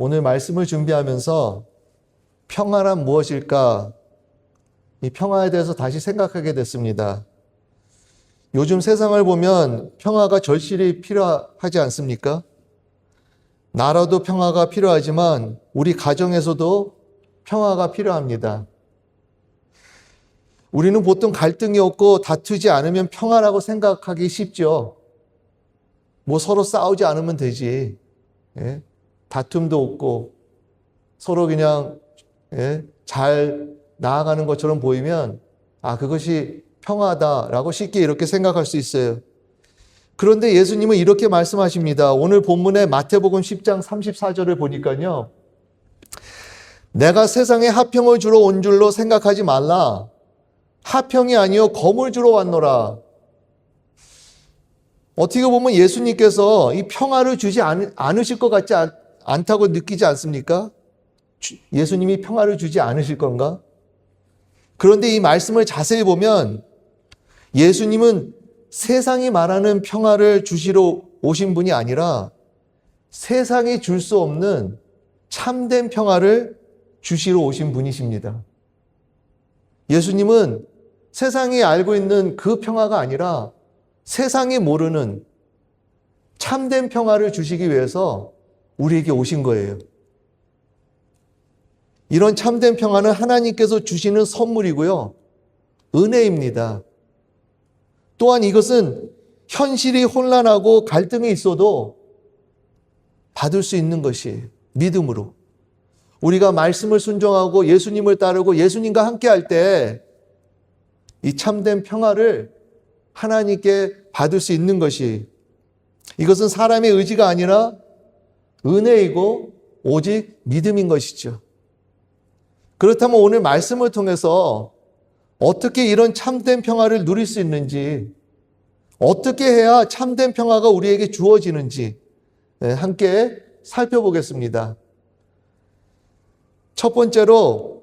오늘 말씀을 준비하면서 평화란 무엇일까? 이 평화에 대해서 다시 생각하게 됐습니다. 요즘 세상을 보면 평화가 절실히 필요하지 않습니까? 나라도 평화가 필요하지만 우리 가정에서도 평화가 필요합니다. 우리는 보통 갈등이 없고 다투지 않으면 평화라고 생각하기 쉽죠. 뭐 서로 싸우지 않으면 되지. 예? 다툼도 없고 서로 그냥 잘 나아가는 것처럼 보이면 그것이 평화다라고 쉽게 이렇게 생각할 수 있어요. 그런데 예수님은 이렇게 말씀하십니다. 오늘 본문의 마태복음 10장 34절을 보니까요. 내가 세상에 화평을 주러 온 줄로 생각하지 말라. 화평이 아니요 검을 주러 왔노라. 어떻게 보면 예수님께서 이 평화를 주지 않으실 것 같지 않다고 느끼지 않습니까? 예수님이 평화를 주지 않으실 건가? 그런데 이 말씀을 자세히 보면 예수님은 세상이 말하는 평화를 주시러 오신 분이 아니라 세상이 줄 수 없는 참된 평화를 주시러 오신 분이십니다. 예수님은 세상이 알고 있는 그 평화가 아니라 세상이 모르는 참된 평화를 주시기 위해서 우리에게 오신 거예요. 이런 참된 평화는 하나님께서 주시는 선물이고요. 은혜입니다. 또한 이것은 현실이 혼란하고 갈등이 있어도 받을 수 있는 것이 믿음으로. 우리가 말씀을 순종하고 예수님을 따르고 예수님과 함께 할 때 이 참된 평화를 하나님께 받을 수 있는 것이 이것은 사람의 의지가 아니라 은혜이고 오직 믿음인 것이죠. 그렇다면 오늘 말씀을 통해서 어떻게 이런 참된 평화를 누릴 수 있는지, 어떻게 해야 참된 평화가 우리에게 주어지는지 함께 살펴보겠습니다. 첫 번째로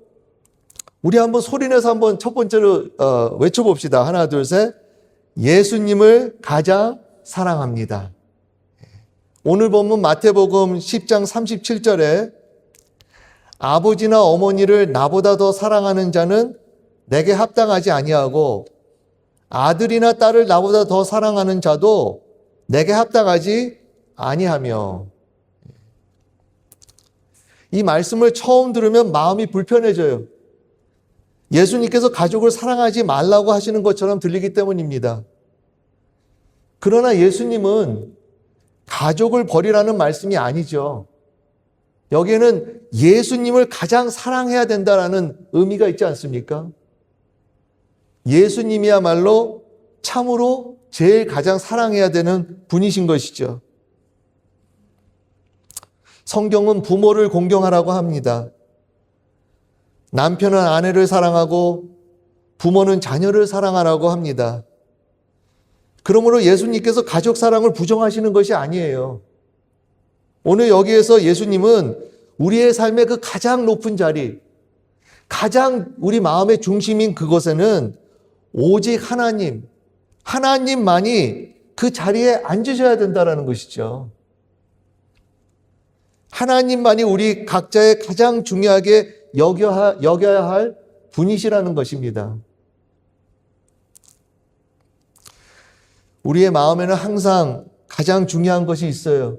우리 한번 소리내서 한번 첫 번째로 외쳐봅시다. 하나, 둘, 셋. 예수님을 가장 사랑합니다. 오늘 본문 마태복음 10장 37절에 아버지나 어머니를 나보다 더 사랑하는 자는 내게 합당하지 아니하고 아들이나 딸을 나보다 더 사랑하는 자도 내게 합당하지 아니하며. 이 말씀을 처음 들으면 마음이 불편해져요. 예수님께서 가족을 사랑하지 말라고 하시는 것처럼 들리기 때문입니다. 그러나 예수님은 가족을 버리라는 말씀이 아니죠. 여기에는 예수님을 가장 사랑해야 된다는 의미가 있지 않습니까? 예수님이야말로 참으로 제일 가장 사랑해야 되는 분이신 것이죠. 성경은 부모를 공경하라고 합니다. 남편은 아내를 사랑하고 부모는 자녀를 사랑하라고 합니다. 그러므로 예수님께서 가족 사랑을 부정하시는 것이 아니에요. 오늘 여기에서 예수님은 우리의 삶의 그 가장 높은 자리, 가장 우리 마음의 중심인 그곳에는 오직 하나님만이 그 자리에 앉으셔야 된다는 것이죠. 하나님만이 우리 각자의 가장 중요하게 여겨야 할 분이시라는 것입니다. 우리의 마음에는 항상 가장 중요한 것이 있어요.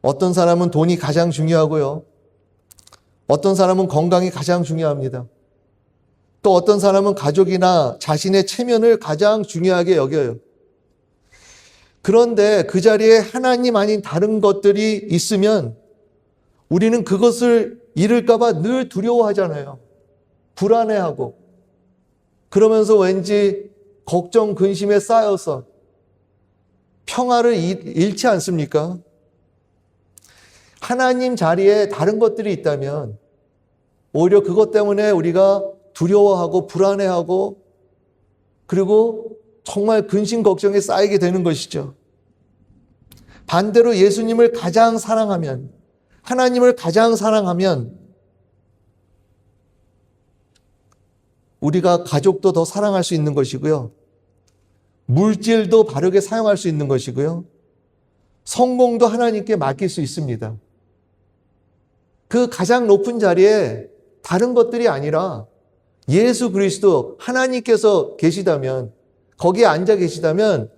어떤 사람은 돈이 가장 중요하고요. 어떤 사람은 건강이 가장 중요합니다. 또 어떤 사람은 가족이나 자신의 체면을 가장 중요하게 여겨요. 그런데 그 자리에 하나님 아닌 다른 것들이 있으면 우리는 그것을 잃을까봐 늘 두려워하잖아요. 불안해하고. 그러면서 왠지 걱정, 근심에 쌓여서 평화를 잃지 않습니까? 하나님 자리에 다른 것들이 있다면 오히려 그것 때문에 우리가 두려워하고 불안해하고 그리고 정말 근심 걱정에 쌓이게 되는 것이죠. 반대로 예수님을 가장 사랑하면, 하나님을 가장 사랑하면 우리가 가족도 더 사랑할 수 있는 것이고요. 물질도 바르게 사용할 수 있는 것이고요. 성공도 하나님께 맡길 수 있습니다. 그 가장 높은 자리에 다른 것들이 아니라 예수 그리스도 하나님께서 계시다면, 거기에 앉아 계시다면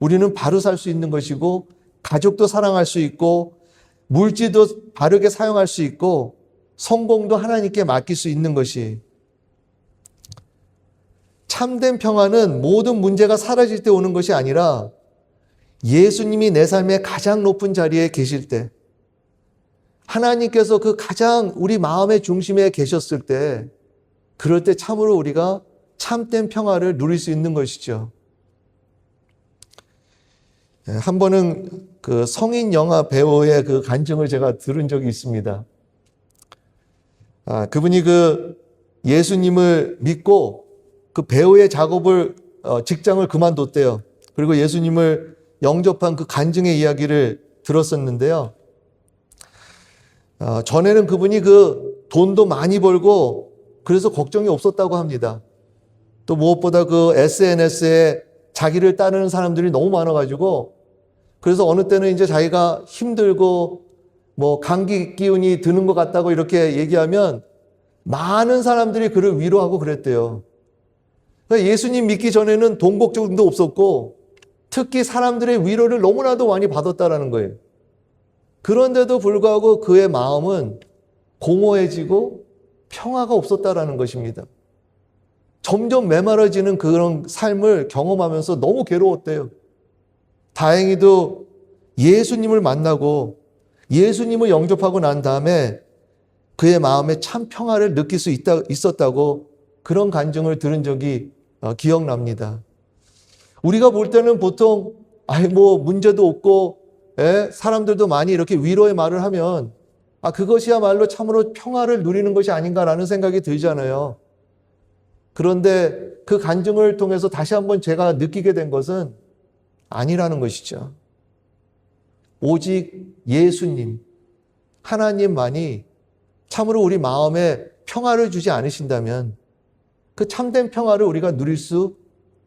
우리는 바로 살 수 있는 것이고, 가족도 사랑할 수 있고, 물질도 바르게 사용할 수 있고, 성공도 하나님께 맡길 수 있는 것이, 참된 평화는 모든 문제가 사라질 때 오는 것이 아니라 예수님이 내 삶의 가장 높은 자리에 계실 때, 하나님께서 그 가장 우리 마음의 중심에 계셨을 때, 그럴 때 참으로 우리가 참된 평화를 누릴 수 있는 것이죠. 한 번은 그 성인 영화 배우의 그 간증을 제가 들은 적이 있습니다. 그분이 그 예수님을 믿고 그 배우의 직장을 그만뒀대요. 그리고 예수님을 영접한 그 간증의 이야기를 들었었는데요. 전에는 그분이 그 돈도 많이 벌고 그래서 걱정이 없었다고 합니다. 또 무엇보다 그 SNS에 자기를 따르는 사람들이 너무 많아가지고, 그래서 어느 때는 이제 자기가 힘들고 뭐 감기 기운이 드는 것 같다고 이렇게 얘기하면 많은 사람들이 그를 위로하고 그랬대요. 그러니까 예수님 믿기 전에는 돈 걱정도 없었고, 특히 사람들의 위로를 너무나도 많이 받았다라는 거예요. 그런데도 불구하고 그의 마음은 공허해지고 평화가 없었다라는 것입니다. 점점 메마르지는 그런 삶을 경험하면서 너무 괴로웠대요. 다행히도 예수님을 만나고 예수님을 영접하고 난 다음에 그의 마음에 참 평화를 느낄 수 있었다고 그런 간증을 들은 적이 기억납니다. 우리가 볼 때는 보통 뭐 문제도 없고 사람들도 많이 이렇게 위로의 말을 하면 그것이야말로 참으로 평화를 누리는 것이 아닌가라는 생각이 들잖아요. 그런데 그 간증을 통해서 다시 한번 제가 느끼게 된 것은 아니라는 것이죠. 오직 예수님, 하나님만이 참으로 우리 마음에 평화를 주지 않으신다면 그 참된 평화를 우리가 누릴 수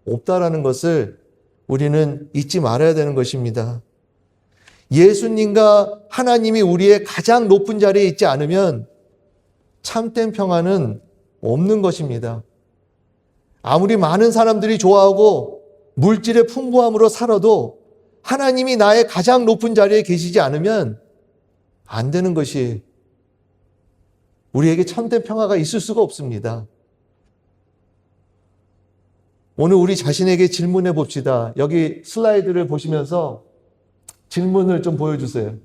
없다라는 것을 우리는 잊지 말아야 되는 것입니다. 예수님과 하나님이 우리의 가장 높은 자리에 있지 않으면 참된 평화는 없는 것입니다. 아무리 많은 사람들이 좋아하고 물질의 풍부함으로 살아도 하나님이 나의 가장 높은 자리에 계시지 않으면 안 되는 것이, 우리에게 참된 평화가 있을 수가 없습니다. 오늘 우리 자신에게 질문해 봅시다. 여기 슬라이드를 보시면서 질문을 좀 보여주세요.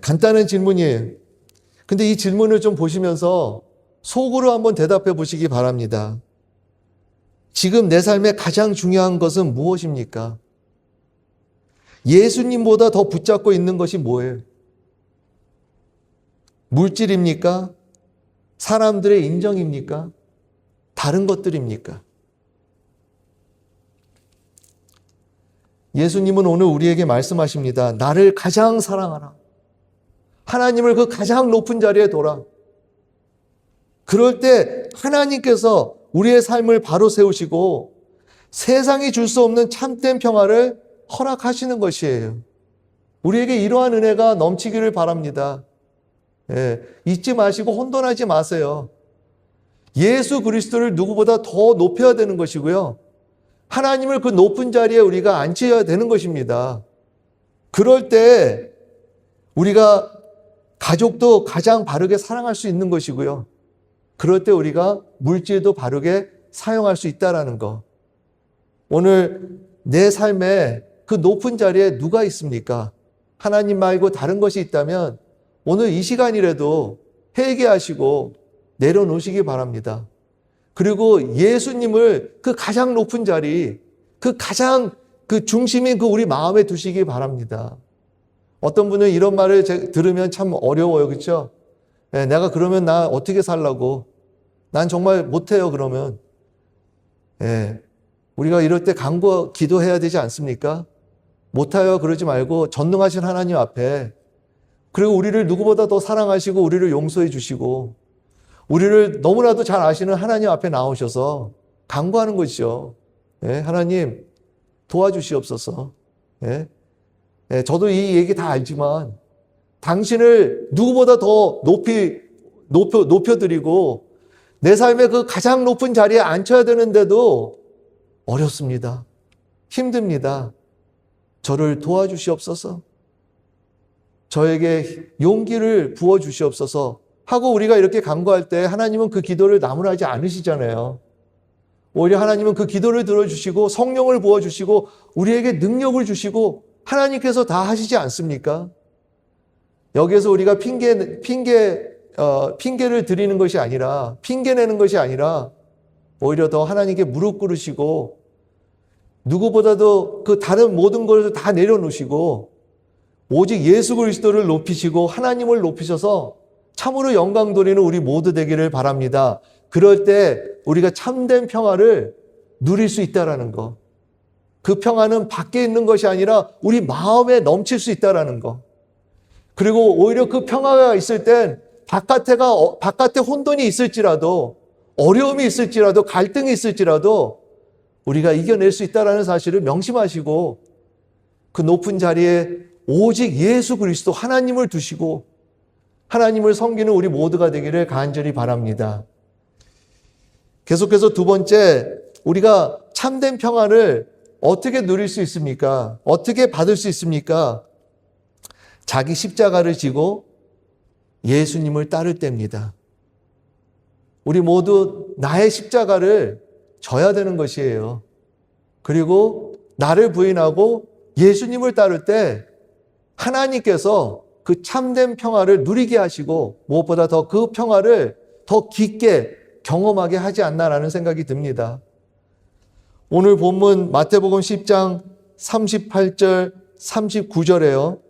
간단한 질문이에요. 근데 이 질문을 좀 보시면서 속으로 한번 대답해 보시기 바랍니다. 지금 내 삶에 가장 중요한 것은 무엇입니까? 예수님보다 더 붙잡고 있는 것이 뭐예요? 물질입니까? 사람들의 인정입니까? 다른 것들입니까? 예수님은 오늘 우리에게 말씀하십니다. 나를 가장 사랑하라. 하나님을 그 가장 높은 자리에 둬라. 그럴 때 하나님께서 우리의 삶을 바로 세우시고 세상이 줄 수 없는 참된 평화를 허락하시는 것이에요. 우리에게 이러한 은혜가 넘치기를 바랍니다. 잊지 마시고 혼돈하지 마세요. 예수 그리스도를 누구보다 더 높여야 되는 것이고요. 하나님을 그 높은 자리에 우리가 앉혀야 되는 것입니다. 그럴 때 우리가 가족도 가장 바르게 사랑할 수 있는 것이고요. 그럴 때 우리가 물질도 바르게 사용할 수 있다는 거. 오늘 내 삶에 그 높은 자리에 누가 있습니까? 하나님 말고 다른 것이 있다면 오늘 이 시간이라도 회개하시고 내려놓으시기 바랍니다. 그리고 예수님을 그 가장 높은 자리, 그 가장 그 중심인 그 우리 마음에 두시기 바랍니다. 어떤 분은 이런 말을 들으면 참 어려워요. 그렇죠? 내가 그러면 나 어떻게 살라고? 난 정말 못해요. 그러면 우리가 이럴 때 간구 기도해야 되지 않습니까? 못해요 그러지 말고 전능하신 하나님 앞에, 그리고 우리를 누구보다 더 사랑하시고 우리를 용서해 주시고 우리를 너무나도 잘 아시는 하나님 앞에 나오셔서 간구하는 것이죠. 하나님 도와주시옵소서. 저도 이 얘기 다 알지만 당신을 누구보다 더 높여드리고 내 삶의 그 가장 높은 자리에 앉혀야 되는데도 어렵습니다. 힘듭니다. 저를 도와주시옵소서. 저에게 용기를 부어주시옵소서 하고 우리가 이렇게 간구할 때 하나님은 그 기도를 나무라지 않으시잖아요. 오히려 하나님은 그 기도를 들어주시고 성령을 부어주시고 우리에게 능력을 주시고 하나님께서 다 하시지 않습니까? 여기에서 우리가 핑계를 드리는 것이 아니라, 핑계내는 것이 아니라 오히려 더 하나님께 무릎 꿇으시고 누구보다도 그 다른 모든 것을 다 내려놓으시고 오직 예수 그리스도를 높이시고 하나님을 높이셔서 참으로 영광 돌리는 우리 모두 되기를 바랍니다. 그럴 때 우리가 참된 평화를 누릴 수 있다라는 거. 그 평화는 밖에 있는 것이 아니라 우리 마음에 넘칠 수 있다라는 거. 그리고 오히려 그 평화가 있을 땐 바깥에 혼돈이 있을지라도 어려움이 있을지라도 갈등이 있을지라도 우리가 이겨낼 수 있다라는 사실을 명심하시고 그 높은 자리에 오직 예수 그리스도 하나님을 두시고 하나님을 섬기는 우리 모두가 되기를 간절히 바랍니다. 계속해서 두 번째, 우리가 참된 평화를 어떻게 누릴 수 있습니까? 어떻게 받을 수 있습니까? 자기 십자가를 지고 예수님을 따를 때입니다. 우리 모두 나의 십자가를 져야 되는 것이에요. 그리고 나를 부인하고 예수님을 따를 때 하나님께서 그 참된 평화를 누리게 하시고 무엇보다 더 그 평화를 더 깊게 경험하게 하지 않나라는 생각이 듭니다. 오늘 본문 마태복음 10장 38절 39절에요.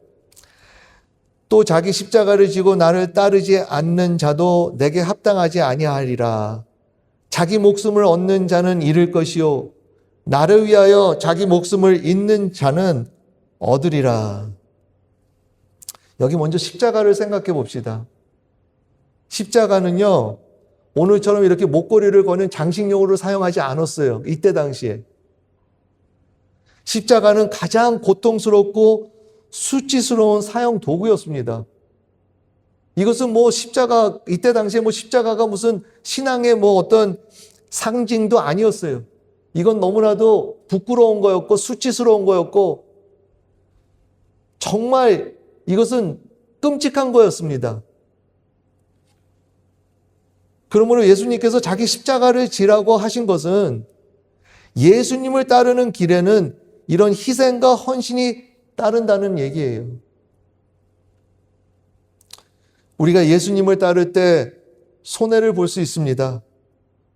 또 자기 십자가를 지고 나를 따르지 않는 자도 내게 합당하지 아니하리라. 자기 목숨을 얻는 자는 잃을 것이요 나를 위하여 자기 목숨을 잃는 자는 얻으리라. 여기 먼저 십자가를 생각해 봅시다. 십자가는요, 오늘처럼 이렇게 목걸이를 거는 장식용으로 사용하지 않았어요. 이때 당시에. 십자가는 가장 고통스럽고 수치스러운 사형 도구였습니다. 이것은 이때 당시에 십자가가 무슨 신앙의 어떤 상징도 아니었어요. 이건 너무나도 부끄러운 거였고 수치스러운 거였고 정말 이것은 끔찍한 거였습니다. 그러므로 예수님께서 자기 십자가를 지라고 하신 것은 예수님을 따르는 길에는 이런 희생과 헌신이 따른다는 얘기예요. 우리가 예수님을 따를 때 손해를 볼 수 있습니다.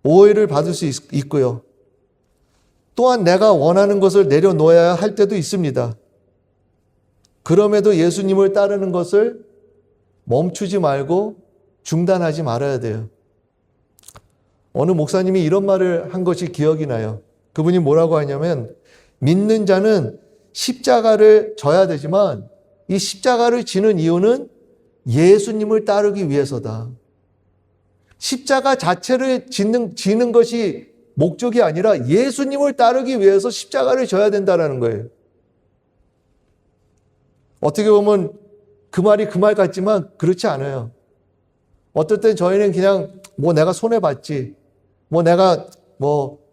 오해를 받을 수 있고요. 또한 내가 원하는 것을 내려놓아야 할 때도 있습니다. 그럼에도 예수님을 따르는 것을 멈추지 말고 중단하지 말아야 돼요. 어느 목사님이 이런 말을 한 것이 기억이 나요. 그분이 뭐라고 하냐면 믿는 자는 십자가를 져야 되지만 이 십자가를 지는 이유는 예수님을 따르기 위해서다. 십자가 자체를 지는 것이 목적이 아니라 예수님을 따르기 위해서 십자가를 져야 된다는 거예요. 어떻게 보면 그 말이 그 말 같지만 그렇지 않아요. 어떨 땐 저희는 그냥 내가 손해봤지, 내가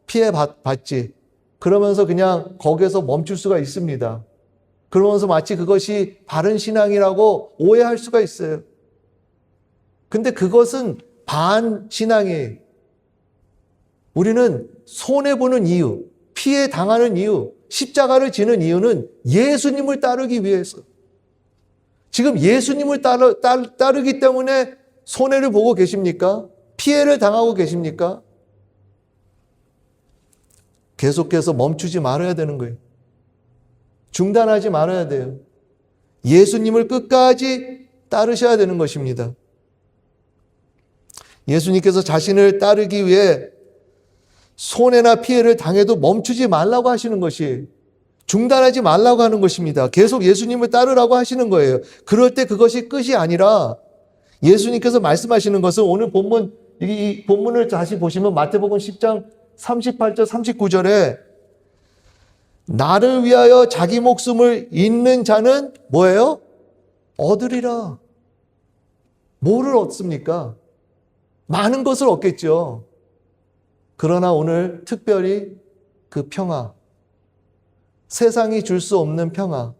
피해봤지 그러면서 그냥 거기에서 멈출 수가 있습니다. 그러면서 마치 그것이 바른 신앙이라고 오해할 수가 있어요. 근데 그것은 반신앙이에요. 우리는 손해보는 이유, 피해 당하는 이유, 십자가를 지는 이유는 예수님을 따르기 위해서. 지금 예수님을 따르기 때문에 손해를 보고 계십니까? 피해를 당하고 계십니까? 계속해서 멈추지 말아야 되는 거예요. 중단하지 말아야 돼요. 예수님을 끝까지 따르셔야 되는 것입니다. 예수님께서 자신을 따르기 위해 손해나 피해를 당해도 멈추지 말라고 하시는 것이, 중단하지 말라고 하는 것입니다. 계속 예수님을 따르라고 하시는 거예요. 그럴 때 그것이 끝이 아니라 예수님께서 말씀하시는 것은 오늘 이 본문을 다시 보시면 마태복음 10장 38절 39절에 나를 위하여 자기 목숨을 잃는 자는 뭐예요? 얻으리라. 뭐를 얻습니까? 많은 것을 얻겠죠. 그러나 오늘 특별히 그 평화, 세상이 줄 수 없는 평화,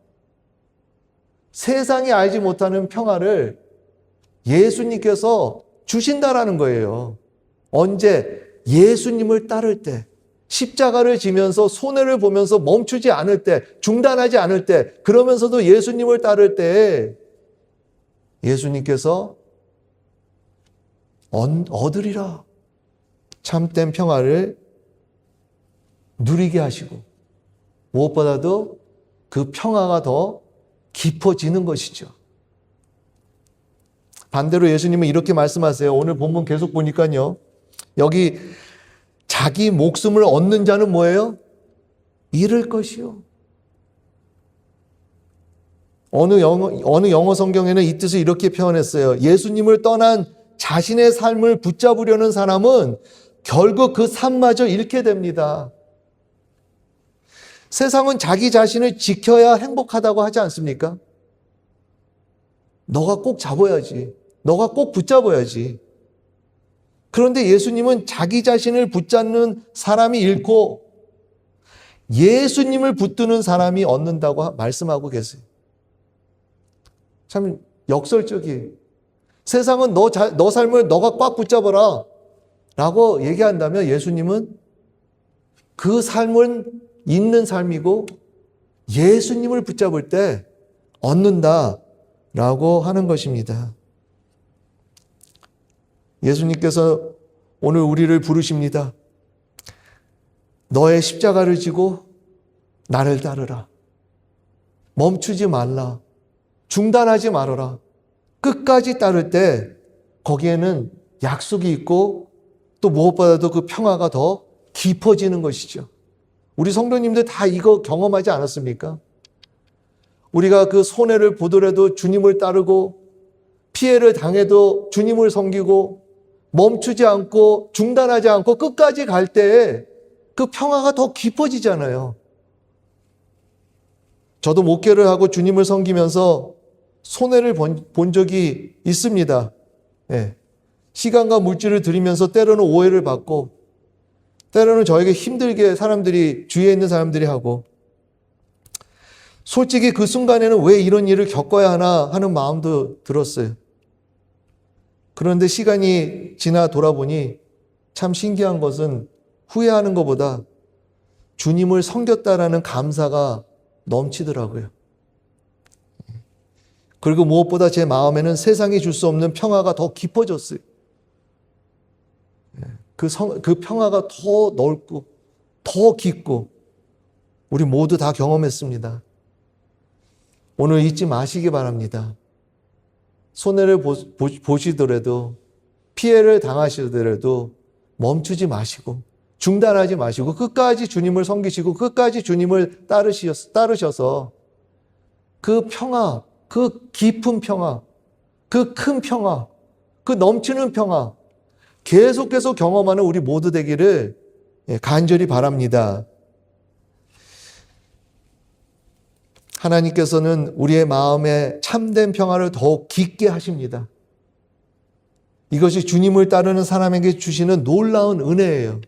세상이 알지 못하는 평화를 예수님께서 주신다라는 거예요. 언제? 예수님을 따를 때, 십자가를 지면서 손해를 보면서 멈추지 않을 때, 중단하지 않을 때, 그러면서도 예수님을 따를 때 예수님께서 얻으리라. 참된 평화를 누리게 하시고 무엇보다도 그 평화가 더 깊어지는 것이죠. 반대로 예수님은 이렇게 말씀하세요. 오늘 본문 계속 보니까요. 여기 자기 목숨을 얻는 자는 뭐예요? 잃을 것이요. 어느 영어 성경에는 이 뜻을 이렇게 표현했어요. 예수님을 떠난 자신의 삶을 붙잡으려는 사람은 결국 그 삶마저 잃게 됩니다. 세상은 자기 자신을 지켜야 행복하다고 하지 않습니까? 너가 꼭 잡아야지. 너가 꼭 붙잡아야지. 그런데 예수님은 자기 자신을 붙잡는 사람이 잃고 예수님을 붙드는 사람이 얻는다고 말씀하고 계세요. 참 역설적이에요. 세상은 너 삶을 너가 꽉 붙잡아라 라고 얘기한다면 예수님은 그 삶은 있는 삶이고 예수님을 붙잡을 때 얻는다 라고 하는 것입니다. 예수님께서 오늘 우리를 부르십니다. 너의 십자가를 지고 나를 따르라. 멈추지 말라. 중단하지 말아라. 끝까지 따를 때 거기에는 약속이 있고 또 무엇보다도 그 평화가 더 깊어지는 것이죠. 우리 성도님들 다 이거 경험하지 않았습니까? 우리가 그 손해를 보더라도 주님을 따르고 피해를 당해도 주님을 섬기고 멈추지 않고 중단하지 않고 끝까지 갈 때 그 평화가 더 깊어지잖아요. 저도 목회를 하고 주님을 섬기면서 손해를 본 적이 있습니다. 네. 시간과 물질을 들이면서 때로는 오해를 받고 때로는 저에게 힘들게 주위에 있는 사람들이 하고 솔직히 그 순간에는 왜 이런 일을 겪어야 하나 하는 마음도 들었어요. 그런데 시간이 지나 돌아보니 참 신기한 것은 후회하는 것보다 주님을 섬겼다라는 감사가 넘치더라고요. 그리고 무엇보다 제 마음에는 세상이 줄 수 없는 평화가 더 깊어졌어요. 그 평화가 더 넓고 더 깊고 우리 모두 다 경험했습니다. 오늘 잊지 마시기 바랍니다. 손해를 보시더라도 피해를 당하시더라도 멈추지 마시고 중단하지 마시고 끝까지 주님을 섬기시고 끝까지 주님을 따르셔서 그 평화, 그 깊은 평화, 그 큰 평화, 그 넘치는 평화 계속해서 경험하는 우리 모두 되기를 간절히 바랍니다. 하나님께서는 우리의 마음에 참된 평화를 더욱 깊게 하십니다. 이것이 주님을 따르는 사람에게 주시는 놀라운 은혜예요.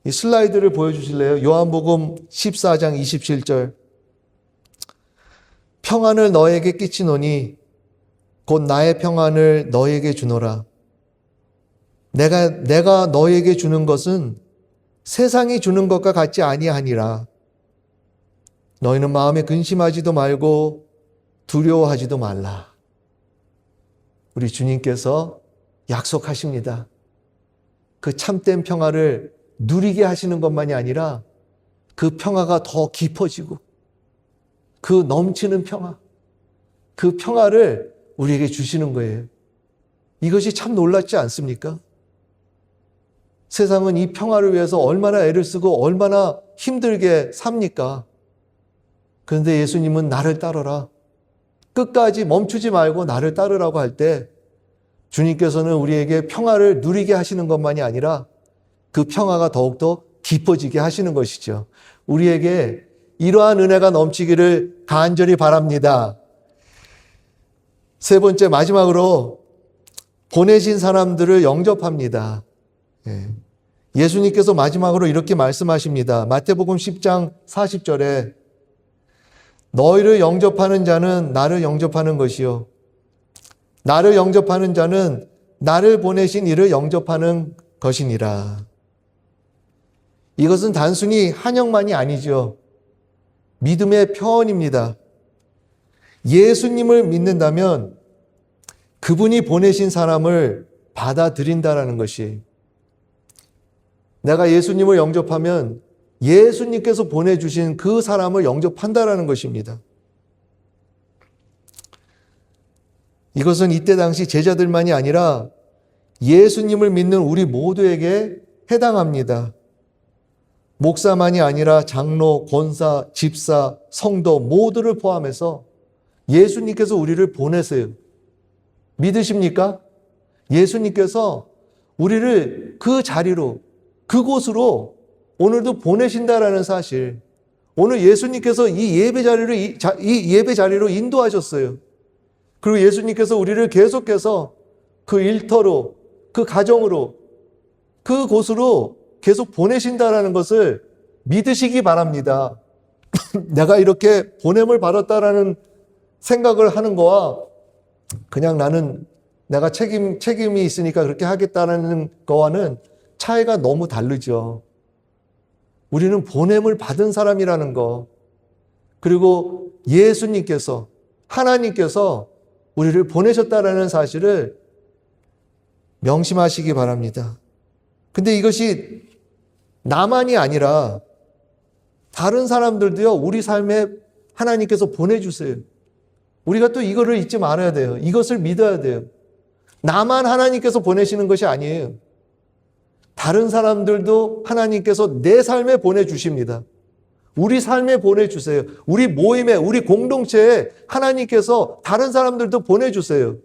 이 슬라이드를 보여주실래요? 요한복음 14장 27절. 평안을 너에게 끼치노니 곧 나의 평안을 너에게 주노라. 내가 너에게 주는 것은 세상이 주는 것과 같지 아니하니라. 너희는 마음에 근심하지도 말고 두려워하지도 말라. 우리 주님께서 약속하십니다. 그 참된 평화를 누리게 하시는 것만이 아니라 그 평화가 더 깊어지고 그 넘치는 평화, 그 평화를 우리에게 주시는 거예요. 이것이 참 놀랍지 않습니까? 세상은 이 평화를 위해서 얼마나 애를 쓰고 얼마나 힘들게 삽니까? 그런데 예수님은 나를 따르라. 끝까지 멈추지 말고 나를 따르라고 할 때 주님께서는 우리에게 평화를 누리게 하시는 것만이 아니라 그 평화가 더욱더 깊어지게 하시는 것이죠. 우리에게 이러한 은혜가 넘치기를 간절히 바랍니다. 세 번째, 마지막으로 보내신 사람들을 영접합니다. 예수님께서 마지막으로 이렇게 말씀하십니다. 마태복음 10장 40절에 너희를 영접하는 자는 나를 영접하는 것이요 나를 영접하는 자는 나를 보내신 이를 영접하는 것이니라. 이것은 단순히 한영만이 아니죠. 믿음의 표현입니다. 예수님을 믿는다면 그분이 보내신 사람을 받아들인다라는 것이, 내가 예수님을 영접하면 예수님께서 보내주신 그 사람을 영접한다라는 것입니다. 이것은 이때 당시 제자들만이 아니라 예수님을 믿는 우리 모두에게 해당합니다. 목사만이 아니라 장로, 권사, 집사, 성도 모두를 포함해서 예수님께서 우리를 보내세요. 믿으십니까? 예수님께서 우리를 그 자리로, 그곳으로 오늘도 보내신다라는 사실. 오늘 예수님께서 이 예배 자리로 인도하셨어요. 그리고 예수님께서 우리를 계속해서 그 일터로, 그 가정으로, 그곳으로 계속 보내신다라는 것을 믿으시기 바랍니다. 내가 이렇게 보냄을 받았다라는 생각을 하는 거와 그냥 나는 내가 책임이 있으니까 그렇게 하겠다는 거와는 차이가 너무 다르죠. 우리는 보냄을 받은 사람이라는 거, 그리고 예수님께서, 하나님께서 우리를 보내셨다라는 사실을 명심하시기 바랍니다. 근데 이것이 나만이 아니라 다른 사람들도요, 우리 삶에 하나님께서 보내주세요. 우리가 또 이거를 잊지 말아야 돼요. 이것을 믿어야 돼요. 나만 하나님께서 보내시는 것이 아니에요. 다른 사람들도 하나님께서 내 삶에 보내주십니다. 우리 삶에 보내주세요. 우리 모임에, 우리 공동체에 하나님께서 다른 사람들도 보내주세요.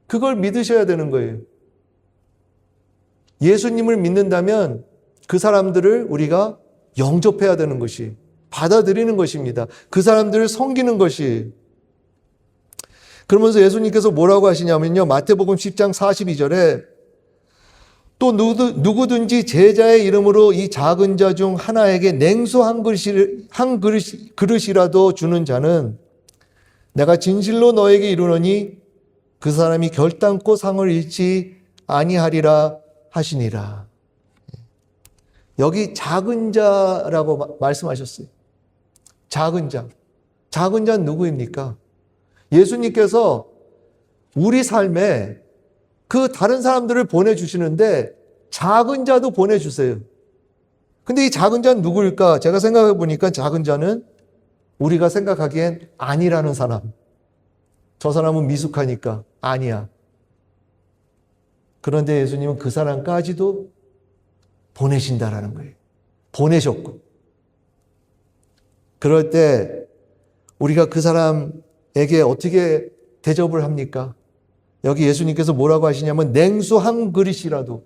그걸 믿으셔야 되는 거예요. 예수님을 믿는다면 그 사람들을 우리가 영접해야 되는 것이, 받아들이는 것입니다. 그 사람들을 섬기는 것이. 그러면서 예수님께서 뭐라고 하시냐면요, 마태복음 10장 42절에 또 누구든지 제자의 이름으로 이 작은 자 중 하나에게 냉수 한 그릇이라도 주는 자는 내가 진실로 너에게 이르노니 그 사람이 결단코 상을 잃지 아니하리라 하시니라. 여기 작은 자라고 말씀하셨어요. 작은 자. 작은 자는 누구입니까? 예수님께서 우리 삶에 그 다른 사람들을 보내주시는데 작은 자도 보내주세요. 근데 이 작은 자는 누구일까? 제가 생각해 보니까 작은 자는 우리가 생각하기엔 아니라는 사람. 저 사람은 미숙하니까 아니야. 그런데 예수님은 그 사람까지도 보내신다라는 거예요. 보내셨고. 그럴 때 우리가 그 사람에게 어떻게 대접을 합니까? 여기 예수님께서 뭐라고 하시냐면 냉수 한 그릇이라도.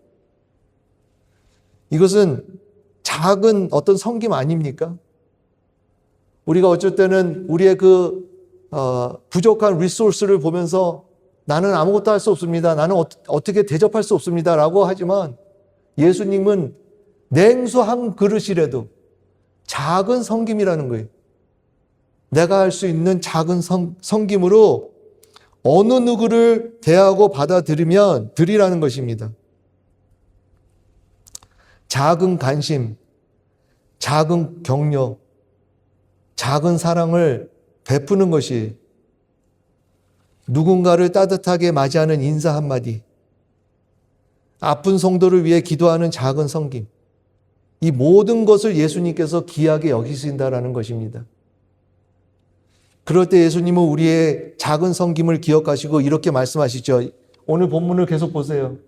이것은 작은 어떤 섬김 아닙니까? 우리가 어쩔 때는 우리의 부족한 리소스를 보면서 나는 아무것도 할 수 없습니다. 나는 어떻게 대접할 수 없습니다. 라고 하지만 예수님은 냉수 한 그릇이라도 작은 섬김이라는 거예요. 내가 할 수 있는 작은 섬김으로 어느 누구를 대하고 받아들이면 드리라는 것입니다. 작은 관심, 작은 격려, 작은 사랑을 베푸는 것이, 누군가를 따뜻하게 맞이하는 인사 한마디, 아픈 성도를 위해 기도하는 작은 섬김, 이 모든 것을 예수님께서 귀하게 여기신다라는 것입니다. 그럴 때 예수님은 우리의 작은 섬김을 기억하시고 이렇게 말씀하시죠. 오늘 본문을 계속 보세요.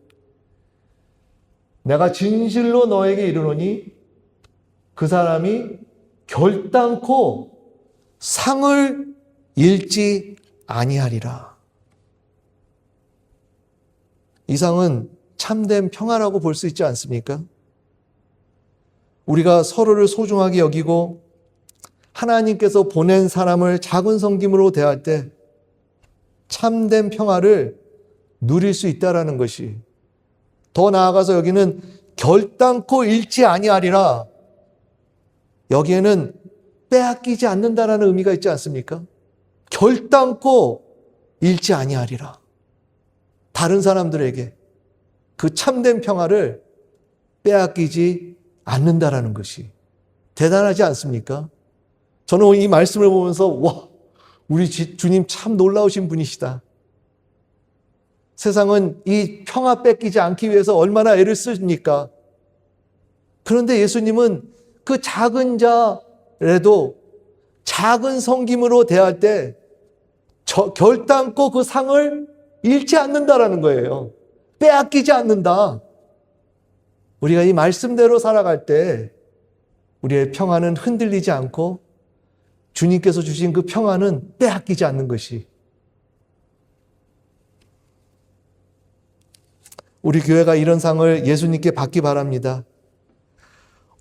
내가 진실로 너에게 이르노니 그 사람이 결단코 상을 잃지 아니하리라. 이 상은 참된 평화라고 볼 수 있지 않습니까? 우리가 서로를 소중하게 여기고 하나님께서 보낸 사람을 작은 섬김으로 대할 때 참된 평화를 누릴 수 있다라는 것이, 더 나아가서 여기는 결단코 잃지 아니하리라, 여기에는 빼앗기지 않는다라는 의미가 있지 않습니까? 결단코 잃지 아니하리라. 다른 사람들에게 그 참된 평화를 빼앗기지 않는다라는 것이 대단하지 않습니까? 저는 이 말씀을 보면서 와, 우리 주님 참 놀라우신 분이시다. 세상은 이 평화 뺏기지 않기 위해서 얼마나 애를 씁니까? 그런데 예수님은 그 작은 자라도 작은 섬김으로 대할 때 결단코 그 상을 잃지 않는다라는 거예요. 빼앗기지 않는다. 우리가 이 말씀대로 살아갈 때 우리의 평화는 흔들리지 않고 주님께서 주신 그 평화는 빼앗기지 않는 것이, 우리 교회가 이런 상을 예수님께 받기 바랍니다.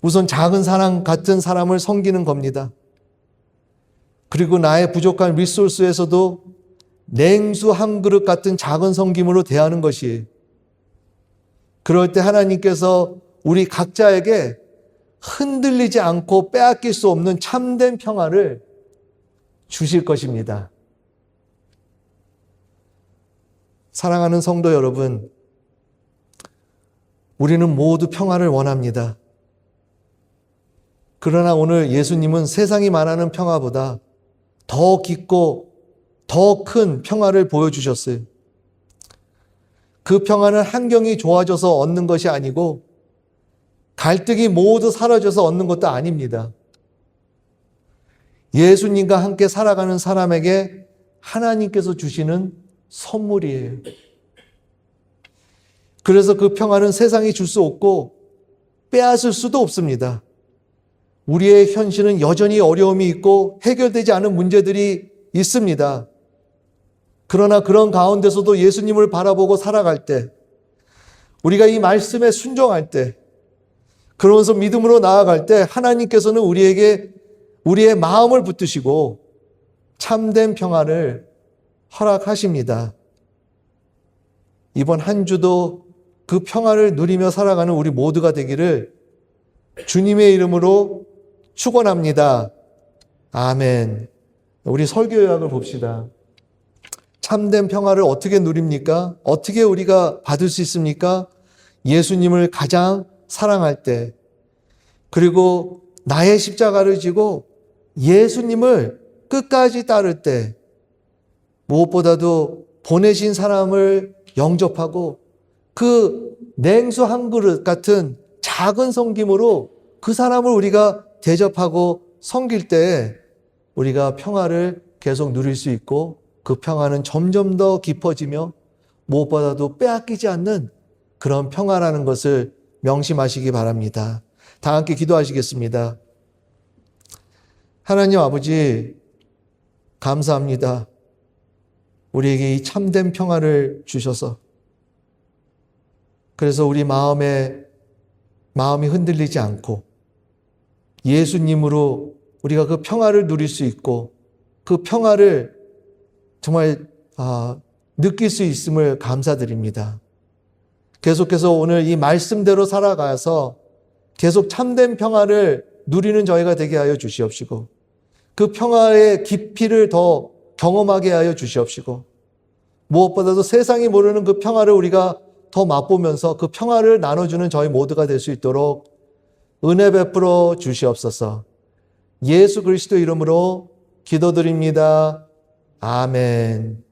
우선 작은 사람 같은 사람을 섬기는 겁니다. 그리고 나의 부족한 리소스에서도 냉수 한 그릇 같은 작은 섬김으로 대하는 것이, 그럴 때 하나님께서 우리 각자에게 흔들리지 않고 빼앗길 수 없는 참된 평화를 주실 것입니다. 사랑하는 성도 여러분, 우리는 모두 평화를 원합니다. 그러나 오늘 예수님은 세상이 말하는 평화보다 더 깊고 더 큰 평화를 보여주셨어요. 그 평화는 환경이 좋아져서 얻는 것이 아니고 갈등이 모두 사라져서 얻는 것도 아닙니다. 예수님과 함께 살아가는 사람에게 하나님께서 주시는 선물이에요. 그래서 그 평화는 세상이 줄 수 없고 빼앗을 수도 없습니다. 우리의 현실은 여전히 어려움이 있고 해결되지 않은 문제들이 있습니다. 그러나 그런 가운데서도 예수님을 바라보고 살아갈 때, 우리가 이 말씀에 순종할 때, 그러면서 믿음으로 나아갈 때 하나님께서는 우리에게 우리의 마음을 붙드시고 참된 평화를 허락하십니다. 이번 한 주도 그 평화를 누리며 살아가는 우리 모두가 되기를 주님의 이름으로 축원합니다. 아멘. 우리 설교 요약을 봅시다. 참된 평화를 어떻게 누립니까? 어떻게 우리가 받을 수 있습니까? 예수님을 가장 사랑할 때, 그리고 나의 십자가를 지고 예수님을 끝까지 따를 때, 무엇보다도 보내신 사람을 영접하고 그 냉수 한 그릇 같은 작은 섬김으로 그 사람을 우리가 대접하고 섬길 때 우리가 평화를 계속 누릴 수 있고, 그 평화는 점점 더 깊어지며 무엇보다도 빼앗기지 않는 그런 평화라는 것을 명심하시기 바랍니다. 다 함께 기도하시겠습니다. 하나님 아버지, 감사합니다. 우리에게 이 참된 평화를 주셔서, 그래서 우리 마음이 흔들리지 않고 예수님으로 우리가 그 평화를 누릴 수 있고 그 평화를 정말 느낄 수 있음을 감사드립니다. 계속해서 오늘 이 말씀대로 살아가서 계속 참된 평화를 누리는 저희가 되게 하여 주시옵시고, 그 평화의 깊이를 더 경험하게 하여 주시옵시고, 무엇보다도 세상이 모르는 그 평화를 우리가 더 맛보면서 그 평화를 나눠주는 저희 모두가 될 수 있도록 은혜 베풀어 주시옵소서. 예수 그리스도 이름으로 기도드립니다. 아멘.